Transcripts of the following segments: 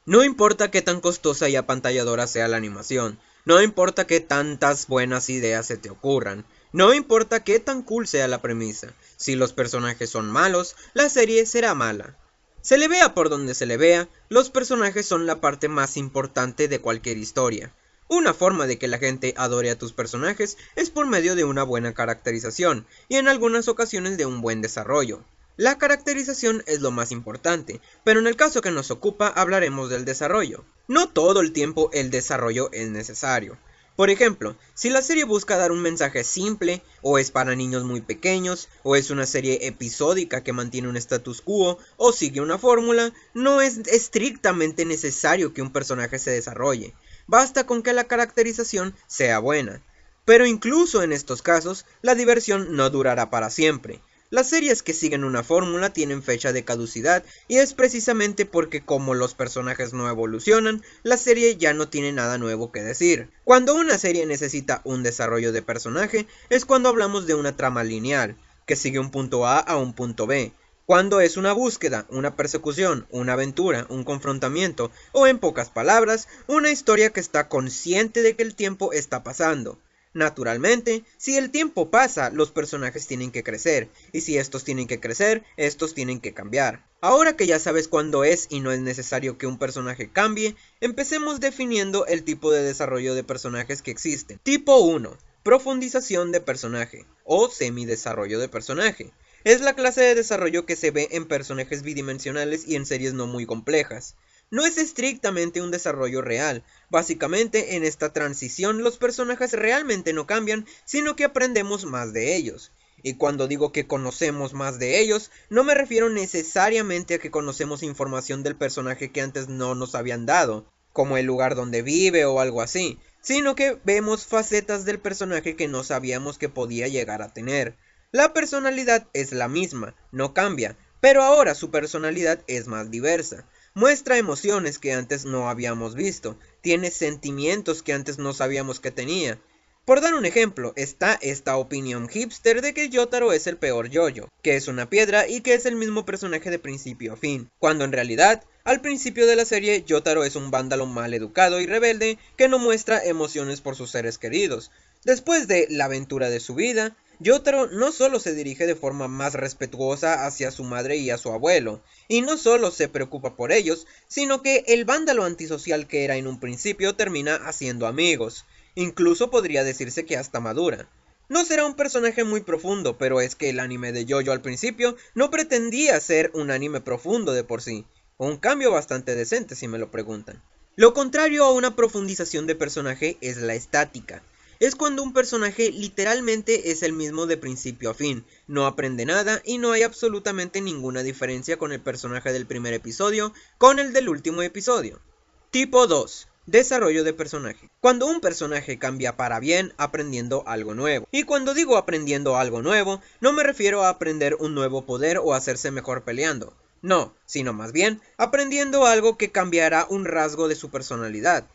No importa qué tan costosa y apantalladora sea la animación, no importa qué tantas buenas ideas se te ocurran, no importa qué tan cool sea la premisa, si los personajes son malos, la serie será mala. Se le vea por donde se le vea, los personajes son la parte más importante de cualquier historia. Una forma de que la gente adore a tus personajes es por medio de una buena caracterización y en algunas ocasiones de un buen desarrollo. La caracterización es lo más importante, pero en el caso que nos ocupa hablaremos del desarrollo. No todo el tiempo el desarrollo es necesario. Por ejemplo, si la serie busca dar un mensaje simple, o es para niños muy pequeños, o es una serie episódica que mantiene un status quo, o sigue una fórmula, no es estrictamente necesario que un personaje se desarrolle. Basta con que la caracterización sea buena. Pero incluso en estos casos, la diversión no durará para siempre. Las series que siguen una fórmula tienen fecha de caducidad y es precisamente porque como los personajes no evolucionan, la serie ya no tiene nada nuevo que decir. Cuando una serie necesita un desarrollo de personaje es cuando hablamos de una trama lineal, que sigue un punto A un punto B. Cuando es una búsqueda, una persecución, una aventura, un confrontamiento o en pocas palabras, una historia que está consciente de que el tiempo está pasando. Naturalmente, si el tiempo pasa, los personajes tienen que crecer, y si estos tienen que crecer, estos tienen que cambiar. Ahora que ya sabes cuándo es y no es necesario que un personaje cambie, empecemos definiendo el tipo de desarrollo de personajes que existen. Tipo 1. Profundización de personaje, o semidesarrollo de personaje. Es la clase de desarrollo que se ve en personajes bidimensionales y en series no muy complejas. No es estrictamente un desarrollo real. Básicamente, en esta transición los personajes realmente no cambian, sino que aprendemos más de ellos. Y cuando digo que conocemos más de ellos, no me refiero necesariamente a que conocemos información del personaje que antes no nos habían dado, como el lugar donde vive o algo así, sino que vemos facetas del personaje que no sabíamos que podía llegar a tener. La personalidad es la misma, no cambia, pero ahora su personalidad es más diversa. Muestra emociones que antes no habíamos visto, tiene sentimientos que antes no sabíamos que tenía. Por dar un ejemplo, está esta opinión hipster de que Yotaro es el peor yoyo, que es una piedra y que es el mismo personaje de principio a fin, cuando en realidad, al principio de la serie, Yotaro es un vándalo mal educado y rebelde que no muestra emociones por sus seres queridos. Después de la aventura de su vida, Yotaro no solo se dirige de forma más respetuosa hacia su madre y a su abuelo, y no solo se preocupa por ellos, sino que el vándalo antisocial que era en un principio termina haciendo amigos. Incluso podría decirse que hasta madura. No será un personaje muy profundo, pero es que el anime de JoJo al principio no pretendía ser un anime profundo de por sí. Un cambio bastante decente si me lo preguntan. Lo contrario a una profundización de personaje es la estática. Es cuando un personaje literalmente es el mismo de principio a fin, no aprende nada y no hay absolutamente ninguna diferencia con el personaje del primer episodio con el del último episodio. Tipo 2. Desarrollo de personaje. Cuando un personaje cambia para bien aprendiendo algo nuevo. Y cuando digo aprendiendo algo nuevo, no me refiero a aprender un nuevo poder o hacerse mejor peleando. No, sino más bien aprendiendo algo que cambiará un rasgo de su personalidad.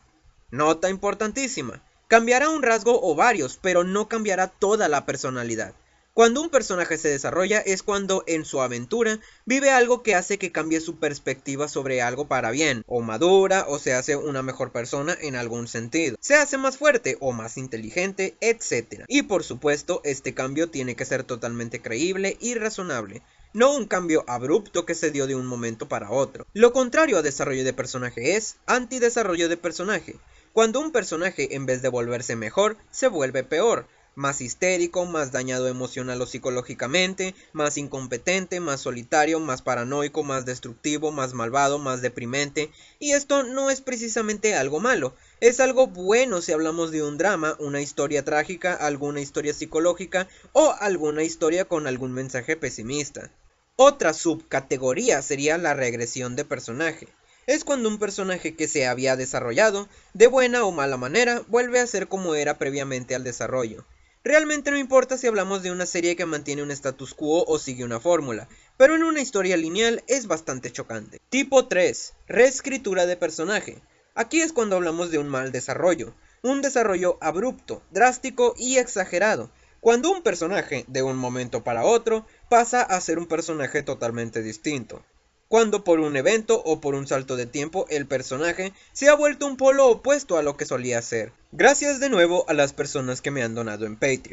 Nota importantísima. Cambiará un rasgo o varios, pero no cambiará toda la personalidad. Cuando un personaje se desarrolla es cuando en su aventura vive algo que hace que cambie su perspectiva sobre algo para bien, o madura, o se hace una mejor persona en algún sentido. Se hace más fuerte o más inteligente, etc. Y por supuesto, este cambio tiene que ser totalmente creíble y razonable. No un cambio abrupto que se dio de un momento para otro. Lo contrario a desarrollo de personaje es antidesarrollo de personaje. Cuando un personaje en vez de volverse mejor, se vuelve peor, más histérico, más dañado emocional o psicológicamente, más incompetente, más solitario, más paranoico, más destructivo, más malvado, más deprimente, y esto no es precisamente algo malo, es algo bueno si hablamos de un drama, una historia trágica, alguna historia psicológica o alguna historia con algún mensaje pesimista. Otra subcategoría sería la regresión de personaje. Es cuando un personaje que se había desarrollado, de buena o mala manera, vuelve a ser como era previamente al desarrollo. Realmente no importa si hablamos de una serie que mantiene un status quo o sigue una fórmula, pero en una historia lineal es bastante chocante. Tipo 3. Reescritura de personaje. Aquí es cuando hablamos de un mal desarrollo, un desarrollo abrupto, drástico y exagerado, cuando un personaje, de un momento para otro, pasa a ser un personaje totalmente distinto. cuando por un evento o por un salto de tiempo el personaje se ha vuelto un polo opuesto a lo que solía ser. Gracias de nuevo a las personas que me han donado en Patreon.